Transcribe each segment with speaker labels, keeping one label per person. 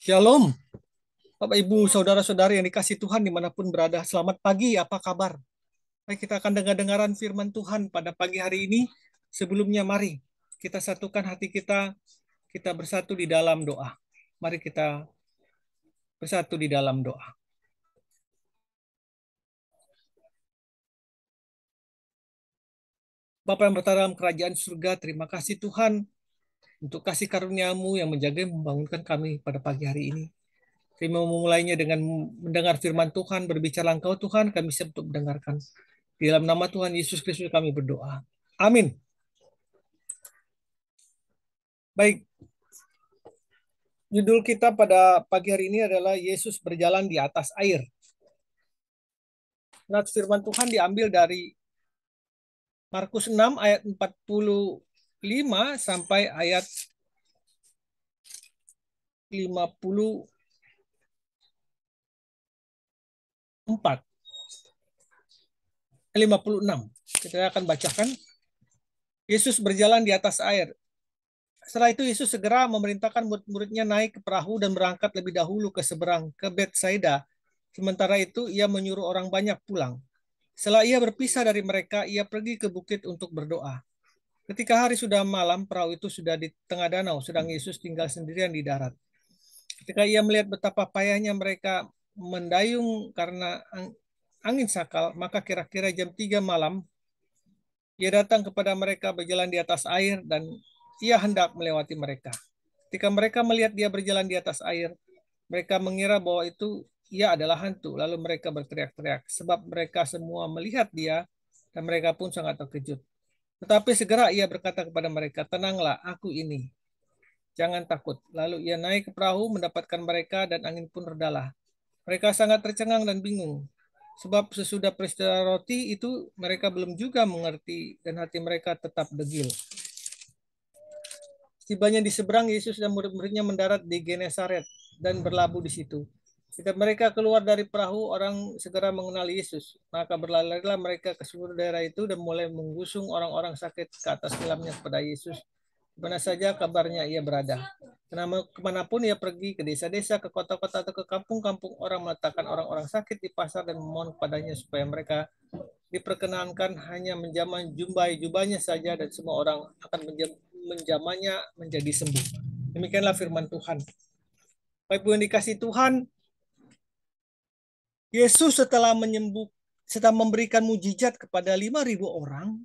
Speaker 1: Shalom, Bapak Ibu, Saudara-saudari yang dikasih Tuhan dimanapun berada. Selamat pagi, apa kabar? Baik, kita akan dengar-dengaran firman Tuhan pada pagi hari ini. Sebelumnya mari kita satukan hati kita bersatu di dalam doa. Mari kita bersatu di dalam doa. Bapa yang berada dalam kerajaan surga, terima kasih Tuhan untuk kasih karunia-Mu yang menjaga membangunkan kami pada pagi hari ini. Terima memulainya dengan mendengar firman Tuhan, berbicara Engkau Tuhan, kami siap untuk mendengarkan. Di dalam nama Tuhan Yesus Kristus kami berdoa. Amin. Baik, judul kita pada pagi hari ini adalah Yesus berjalan di atas air. Nah, firman Tuhan diambil dari Markus 6 ayat 45 sampai ayat 54. Eh, 56. Kita akan bacakan. Yesus berjalan di atas air. Setelah itu Yesus segera memerintahkan murid-muridnya naik ke perahu dan berangkat lebih dahulu ke seberang, ke Betsaida. Sementara itu ia menyuruh orang banyak pulang. Setelah ia berpisah dari mereka, ia pergi ke bukit untuk berdoa. Ketika hari sudah malam, perahu itu sudah di tengah danau, sedang Yesus tinggal sendirian di darat. Ketika ia melihat betapa payahnya mereka mendayung karena angin sakal, maka kira-kira jam 3 malam, ia datang kepada mereka berjalan di atas air dan ia hendak melewati mereka. Ketika mereka melihat dia berjalan di atas air, mereka mengira bahwa itu ia adalah hantu. Lalu mereka berteriak-teriak, sebab mereka semua melihat dia dan mereka pun sangat terkejut. Tetapi segera ia berkata kepada mereka, tenanglah, aku ini. Jangan takut. Lalu ia naik ke perahu mendapatkan mereka dan angin pun redalah. Mereka sangat tercengang dan bingung. Sebab sesudah peristiwa roti itu mereka belum juga mengerti dan hati mereka tetap degil. Tibanya di seberang, Yesus dan murid-muridnya mendarat di Genesaret dan berlabuh di situ. Ketika mereka keluar dari perahu, orang segera mengenal Yesus. Maka berlarilah mereka ke seluruh daerah itu dan mulai menggusung orang-orang sakit ke atas kelamnya kepada Yesus. Di mana saja kabarnya ia berada. Kemanapun ia pergi, ke desa-desa, ke kota-kota, atau ke kampung-kampung, orang meletakkan orang-orang sakit di pasar dan memohon kepadanya supaya mereka diperkenankan hanya menjamah jubahnya saja dan semua orang akan menjamahnya menjadi sembuh. Demikianlah firman Tuhan. Bapak Ibu yang dikasih Tuhan, Yesus setelah memberikan mujizat kepada 5.000 orang,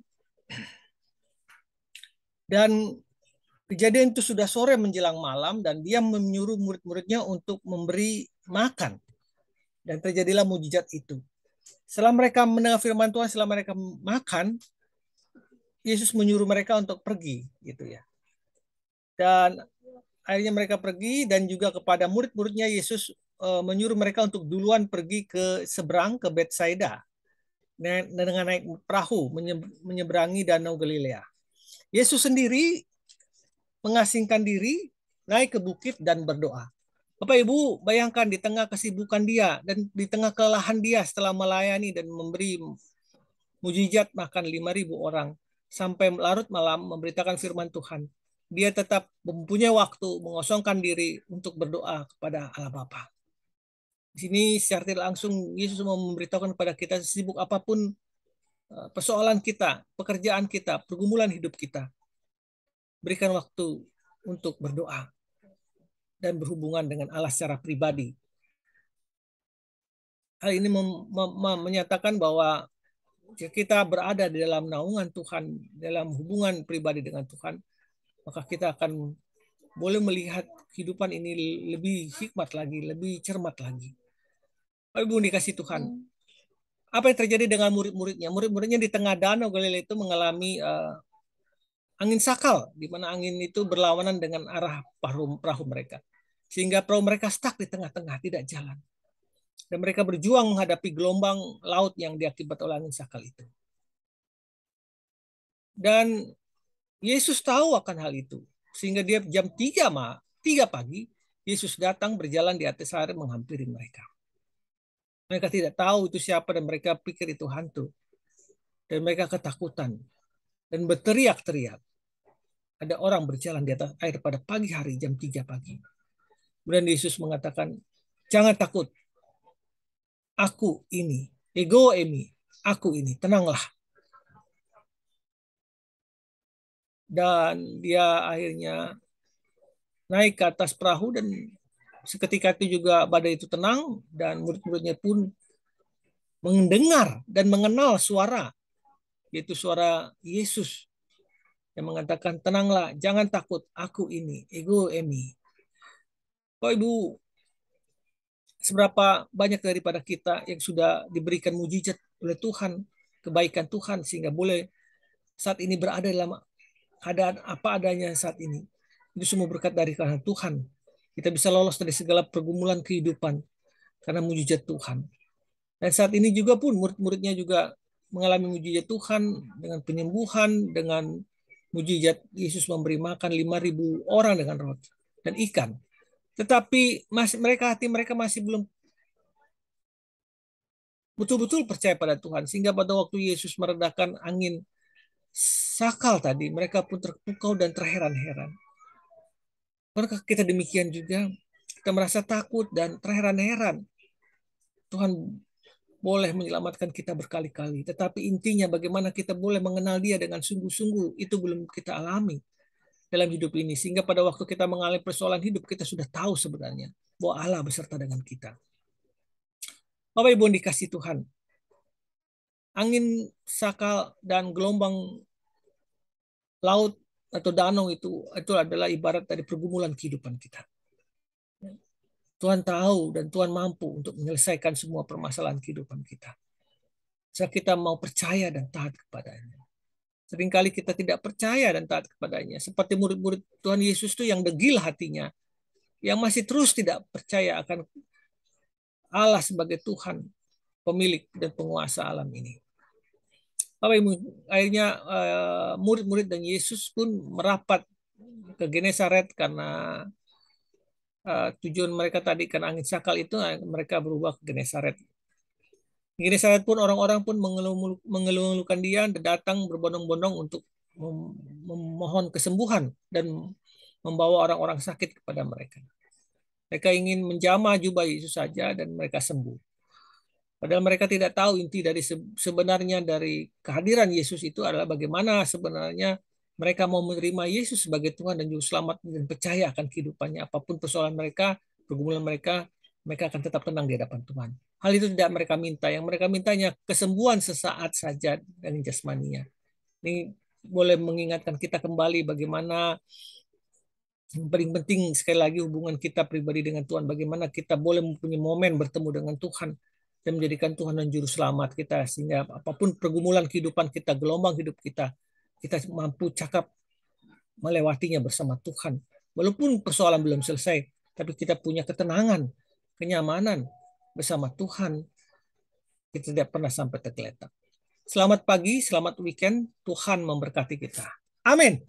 Speaker 1: dan kejadian itu sudah sore menjelang malam, dan dia menyuruh murid-muridnya untuk memberi makan. Dan terjadilah mujizat itu. Setelah mereka mendengar firman Tuhan, setelah mereka makan, Yesus menyuruh mereka untuk pergi, gitu ya. Dan akhirnya mereka pergi, dan juga kepada murid-muridnya Yesus menyuruh mereka untuk duluan pergi ke seberang, ke Betsaida, dengan naik perahu menyeberangi Danau Galilea. Yesus sendiri mengasingkan diri, naik ke bukit dan berdoa. Bapak Ibu, bayangkan di tengah kesibukan dia dan di tengah kelelahan dia setelah melayani dan memberi mujizat makan 5.000 orang sampai larut malam memberitakan firman Tuhan. Dia tetap mempunyai waktu mengosongkan diri untuk berdoa kepada Allah Bapa. Di sini secara tidak langsung Yesus mau memberitahukan kepada kita, sibuk apapun persoalan kita, pekerjaan kita, pergumulan hidup kita, berikan waktu untuk berdoa dan berhubungan dengan Allah secara pribadi. Hal ini menyatakan bahwa jika kita berada di dalam naungan Tuhan, dalam hubungan pribadi dengan Tuhan, maka kita akan boleh melihat kehidupan ini lebih hikmat lagi, lebih cermat lagi. Ibu dikasih Tuhan. Apa yang terjadi dengan murid-muridnya? Murid-muridnya di tengah danau Galilea itu mengalami angin sakal, di mana angin itu berlawanan dengan arah perahu mereka. Sehingga perahu mereka stuck di tengah-tengah, tidak jalan. Dan mereka berjuang menghadapi gelombang laut yang diakibat oleh angin sakal itu. Dan Yesus tahu akan hal itu. Sehingga dia jam 3 pagi, Yesus datang berjalan di atas air menghampiri mereka. Mereka tidak tahu itu siapa dan mereka pikir itu hantu. Dan mereka ketakutan dan berteriak-teriak. Ada orang berjalan di atas air pada pagi hari jam 3 pagi. Kemudian Yesus mengatakan, jangan takut, aku ini, ego emi, aku ini, tenanglah. Dan dia akhirnya naik ke atas perahu dan seketika itu juga badai itu tenang dan murid-muridnya pun mendengar dan mengenal suara, yaitu suara Yesus yang mengatakan, tenanglah, jangan takut, aku ini, ego emi. Bapak Ibu, seberapa banyak daripada kita yang sudah diberikan mujizat oleh Tuhan, kebaikan Tuhan, sehingga boleh saat ini berada dalam keadaan apa adanya saat ini. Itu semua berkat dari karena Tuhan. Kita bisa lolos dari segala pergumulan kehidupan karena mujizat Tuhan. Dan saat ini juga pun murid-muridnya juga mengalami mujizat Tuhan dengan penyembuhan, dengan mujizat Yesus memberi makan 5.000 orang dengan roti dan ikan. Tetapi hati mereka masih belum betul-betul percaya pada Tuhan. Sehingga pada waktu Yesus meredakan angin sakal tadi, mereka pun terpukau dan terheran-heran. Apakah kita demikian juga? Kita merasa takut dan terheran-heran. Tuhan boleh menyelamatkan kita berkali-kali. Tetapi intinya bagaimana kita boleh mengenal dia dengan sungguh-sungguh, itu belum kita alami dalam hidup ini. Sehingga pada waktu kita mengalami persoalan hidup, kita sudah tahu sebenarnya bahwa Allah beserta dengan kita. Bapak Ibu yang dikasih Tuhan, angin sakal dan gelombang laut atau danau itu adalah ibarat dari pergumulan kehidupan kita. Tuhan tahu dan Tuhan mampu untuk menyelesaikan semua permasalahan kehidupan kita. Jika kita mau percaya dan taat kepadanya. Seringkali kita tidak percaya dan taat kepadanya. Seperti murid-murid Tuhan Yesus itu yang degil hatinya. Yang masih terus tidak percaya akan Allah sebagai Tuhan, pemilik dan penguasa alam ini. Akhirnya murid-murid dan Yesus pun merapat ke Genesaret karena tujuan mereka tadi karena angin sakal itu mereka berubah ke Genesaret. Di Genesaret pun orang-orang pun mengeluh-ngeluhkan dia dan datang berbondong-bondong untuk memohon kesembuhan dan membawa orang-orang sakit kepada mereka. Mereka ingin menjamah jubah Yesus saja dan mereka sembuh. Padahal mereka tidak tahu inti dari sebenarnya dari kehadiran Yesus itu adalah bagaimana sebenarnya mereka mau menerima Yesus sebagai Tuhan dan Juru Selamat dan percaya akan kehidupannya. Apapun persoalan mereka, pergumulan mereka, mereka akan tetap tenang di hadapan Tuhan. Hal itu tidak mereka minta. Yang mereka mintanya kesembuhan sesaat saja dari jasmaninya. Ini boleh mengingatkan kita kembali bagaimana yang paling penting sekali lagi hubungan kita pribadi dengan Tuhan. Bagaimana kita boleh mempunyai momen bertemu dengan Tuhan dan menjadikan Tuhan dan Juru Selamat kita. Sehingga apapun pergumulan kehidupan kita, gelombang hidup kita, kita mampu cakap melewatinya bersama Tuhan. Walaupun persoalan belum selesai, tapi kita punya ketenangan, kenyamanan bersama Tuhan. Kita tidak pernah sampai tergeletak. Selamat pagi, selamat weekend. Tuhan memberkati kita. Amin.